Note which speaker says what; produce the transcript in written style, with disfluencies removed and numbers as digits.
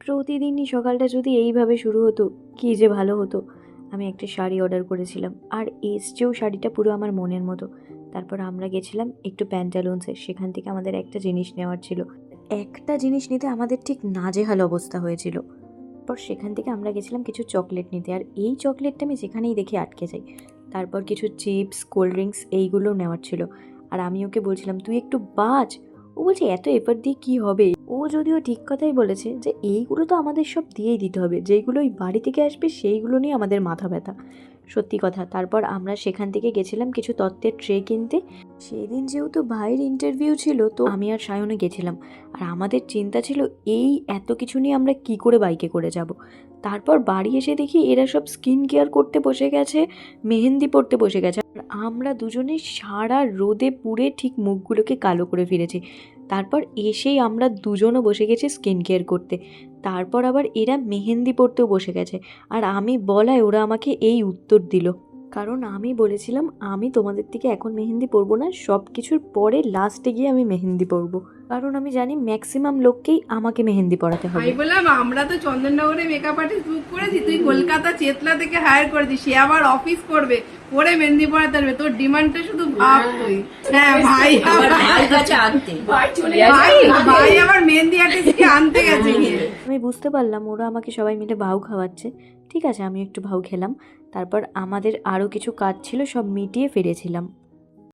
Speaker 1: প্রতিদিনই সকালটা যদি এইভাবে শুরু হতো কী যে ভালো হতো। আমি একটা শাড়ি অর্ডার করেছিলাম, আর এসছেও শাড়িটা পুরো আমার মনের মতো। তারপর আমরা গেছিলাম একটু প্যান্টালুন্সে, সেখান থেকে আমাদের একটা জিনিস নেওয়ার ছিল। একটা জিনিস নিতে আমাদের ঠিক নাজেহাল অবস্থা হয়েছিল। তারপর সেখান থেকে আমরা গেছিলাম কিছু চকলেট নিতে, আর এই চকলেটটা আমি যেখানেই দেখে আটকে যাই। তারপর কিছু চিপস, কোল্ড ড্রিঙ্কস এইগুলো নেওয়ার ছিল। আর আমি ওকে বলছিলাম তুই একটু বাঁচ। ও বলছে এত এফার্ট দিয়ে কী হবে। ও যদিও ঠিক কথাই বলেছে যে এইগুলো তো আমাদের সব দিয়েই দিতে হবে, যেইগুলো ওই বাড়ি থেকে আসবে সেইগুলো নিয়ে আমাদের মাথা ব্যথা। সত্যি কথা। তারপর আমরা সেখান থেকে গেছিলাম কিছু তত্ত্বের ট্রে কিনতে। সেদিন যেহেতু ভাইয়ের ইন্টারভিউ ছিল, তো আমি আর সায়নে গেছিলাম। আর আমাদের চিন্তা ছিল এই এত কিছু নিয়ে আমরা কি করে বাইকে করে যাব। তারপর বাড়ি এসে দেখি এরা সব স্কিন কেয়ার করতে বসে গেছে, মেহেন্দি পড়তে বসে গেছে। আর আমরা দুজনে সারা রোদে পুড়ে ঠিক মুখগুলোকে কালো করে ফিরেছি। তারপর এসেই আমরা দুজনও বসে গেছি স্কিন কেয়ার করতে। তারপর আবার এরা মেহেন্দি পড়তেও বসে গেছে। আর আমি বলায় ওরা আমাকে এই উত্তর দিল, কারণ আমি বলেছিলাম আমি তোমাদের থেকে এখন মেহেন্দি পরবো না, সব কিছুর পরে লাস্টে গিয়ে আমি মেহেন্দি পরবো, কারণ আমি জানি ম্যাক্সিমাম লোককেই আমাকে মেহেন্দি পরাতে হবে।
Speaker 2: আমি বললাম আমরা তো চন্দননগরে মেকআপ আর্টিস্ট বুক করেছি, তুই কলকাতা চেতলা থেকে হায়ার করেছিস, সে আবার অফিস করবে, পরে মেহেন্দি পড়াতে পারবে, তোর ডিমান্ডটা শুধু ভাব তুই। হ্যাঁ ভাই ভাই আবার মেহেন্দি আর্টিস্টকে আনতে গেছে গিয়ে।
Speaker 1: আমি বুঝতে পারলাম ওরা আমাকে সবাই মিলে ভাউ খাওয়াচ্ছে। ঠিক আছে, আমি একটু ভাউ খেলাম। তারপর আমাদের আরও কিছু কাজ ছিল, সব মিটিয়ে ফিরেছিলাম।